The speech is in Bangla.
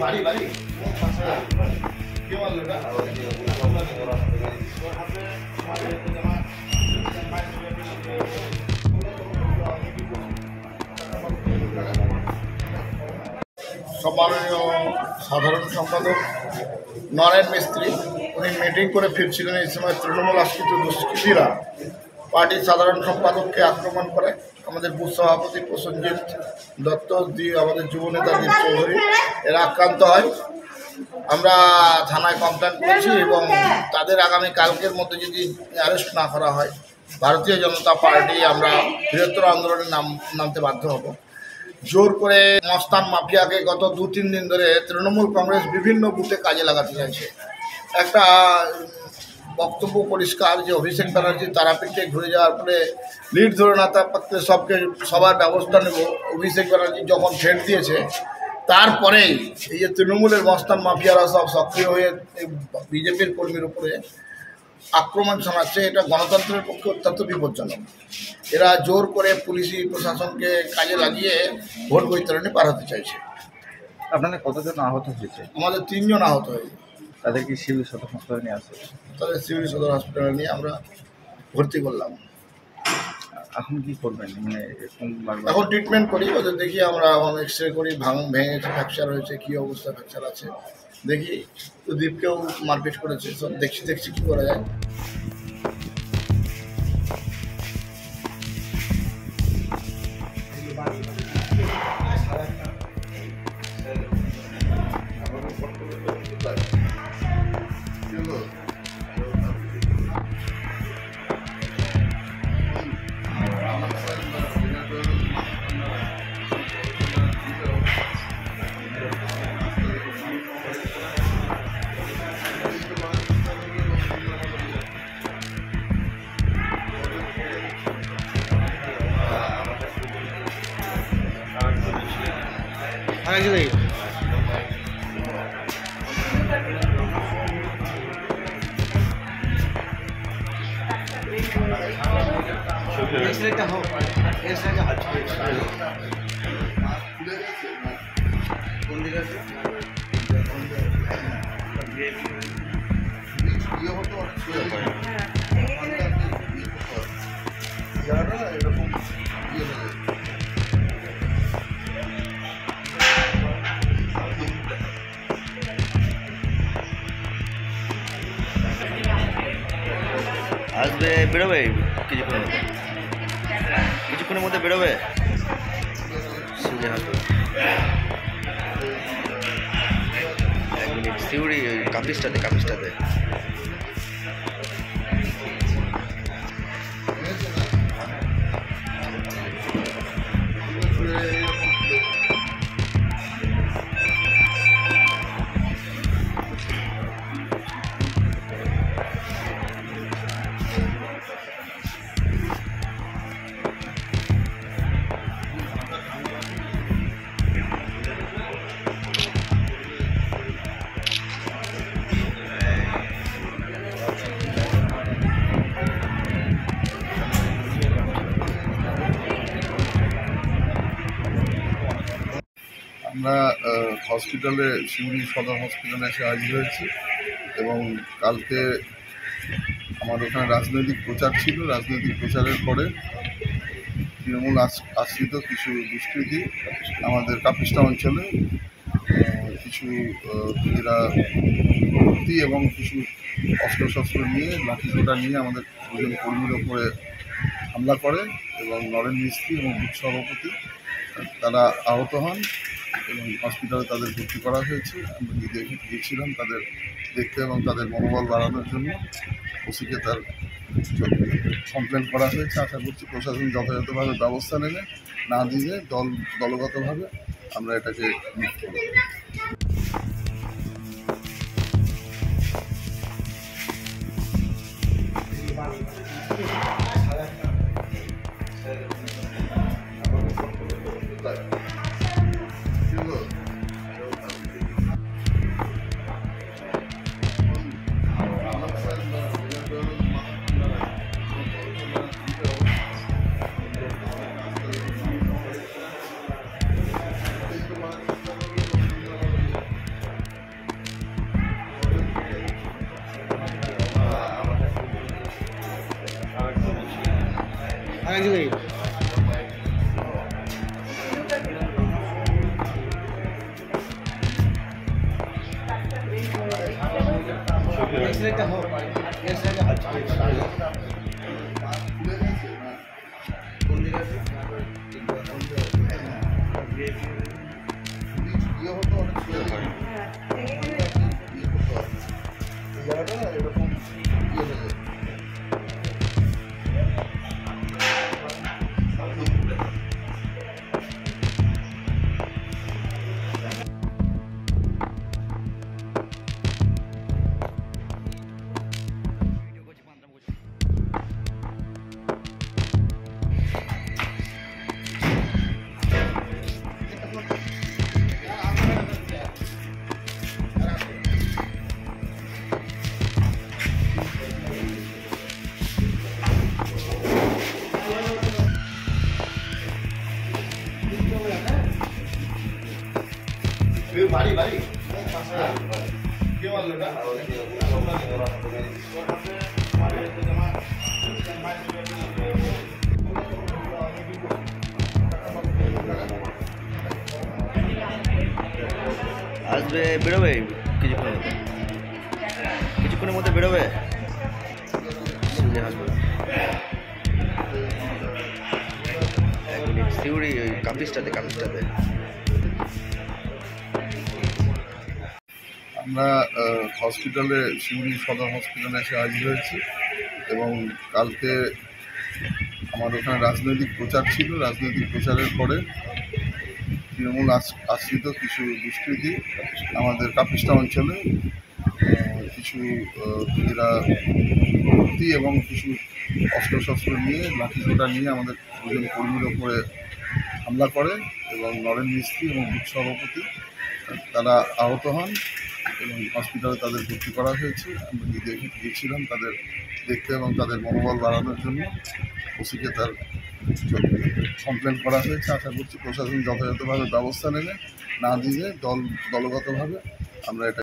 বাড়ি বাড়ি কি বললো না সম্মাননীয় সাধারণ সম্পাদক নরেন মিস্ত্রি উনি মিটিং করে ফিরছিলেন। এই সময় তৃণমূল আশ্রিত দুষ্কৃতীরা পার্টির সাধারণ সম্পাদককে আক্রমণ করে। আমাদের বুথ সভাপতি প্রসেনজিৎ দত্ত দিয়ে আমাদের যুব নেতা দীপ চৌধুরী এরা আক্রান্ত হয়। আমরা থানায় কমপ্লেন করেছি এবং তাদের আগামী কালকের মধ্যে যদি অ্যারেস্ট না করা হয় ভারতীয় জনতা পার্টি আমরা বৃহত্তর আন্দোলনে নামতে বাধ্য হব। জোর করে মস্তান মাফিয়াকে গত 2-3 দিন ধরে তৃণমূল কংগ্রেস বিভিন্ন বুথে কাজে লাগাতে চাইছে। একটা বক্তব্য পরিষ্কার যে অভিষেক ব্যানার্জি তারাপীঠে ঘুরে যাওয়ার পরে লিড ধরে না থাকতে সবার ব্যবস্থা নেব। অভিষেক ব্যানার্জি যখন ছেড় দিয়েছে তারপরেই এই যে তৃণমূলের মস্তান মাফিয়ারা সব সক্রিয় হয়ে বিজেপির কর্মীর উপরে আক্রমণ শোনাচ্ছে। এটা গণতন্ত্রের পক্ষে অত্যন্ত বিপজ্জনক। এরা জোর করে পুলিশি প্রশাসনকে কাজে লাগিয়ে ভোট বৈতরণী পার হতে চাইছে। আপনাদের কতজন আহত হয়েছে? আমাদের 3 জন আহত হয়েছে। তাদের কি সিভিল সদর হাসপাতালে নিয়ে আসে? তাদের সিভিল সদর হাসপাতালে নিয়ে আমরা ভর্তি করলাম। এখন কি করবেন? মানে এখন ট্রিটমেন্ট করি, ওদের দেখি আমরা এক্সরে করি, ভেঙেছে, ফ্র্যাকচার হয়েছে, কী অবস্থা ফ্র্যাকচার আছে দেখি। তো দীপকেও মারপিট করেছে, সব দেখছি কী করা যায়। আসবে, বেরোবে কিছুক্ষণের মধ্যে বেরোবে। সিউড়ি কাপিসটাতে আমরা হসপিটালে সিউড়ি সদর হসপিটালে এসে হাজির হয়েছি এবং কালকে আমার ওখানে রাজনৈতিক প্রচার ছিল। রাজনৈতিক প্রচারের পরে তৃণমূল আশ্রিত কিছু দুষ্কৃতী আমাদের কাপিস্টা অঞ্চলে কিছু এরা ভর্তি এবং কিছু অস্ত্রশস্ত্র নিয়ে লাঠিসোঁটা নিয়ে আমাদের 2 জন কর্মীর ওপরে হামলা করে এবং নরেন মিস্ত্রি এবং বুথ সভাপতি তারা আহত হন এবং হসপিটালে তাদের ভর্তি করা হয়েছে। আমরা গিয়েছিলাম তাদের দেখতে এবং তাদের মনোবল বাড়ানোর জন্য। ওসিকে তার কমপ্লেন করা হয়েছে। আশা করছি প্রশাসন যথাযথভাবে ব্যবস্থা নেবে, না দিলে দলগতভাবে আমরা এটাকে মুক্ত করব। বাড়ি বাড়ি কে বললো না আসবে, বেরোবে কিছুক্ষণের মধ্যে বেরোবে সিউড়ি ওই কাপিসটাতে আমরা হসপিটালে সিউড়ি সদর হসপিটালে এসে হাজির হয়েছি এবং কালকে আমার ওখানে রাজনৈতিক প্রচার ছিল। রাজনৈতিক প্রচারের পরে তৃণমূল আশ্রিত কিছু দুষ্কৃতী আমাদের কাপিস্টা অঞ্চলে কিছু এরা ভর্তি এবং কিছু অস্ত্রশস্ত্র নিয়ে লাঠিসোঁটা নিয়ে আমাদের দুজন কর্মীর ওপরে হামলা করে এবং নরেন মিস্ত্রি এবং বুথ সভাপতি তারা আহত হন এবং হসপিটালে তাদের ভর্তি করা হয়েছে। আমরা গিয়েছিলাম তাদের দেখতে এবং তাদের মনোবল বাড়ানোর জন্য। ওসিকে তার কমপ্লেন করা হয়েছে। আশা করছি প্রশাসন যথাযথভাবে ব্যবস্থা নেবে, না দিলে দলগতভাবে আমরা এটা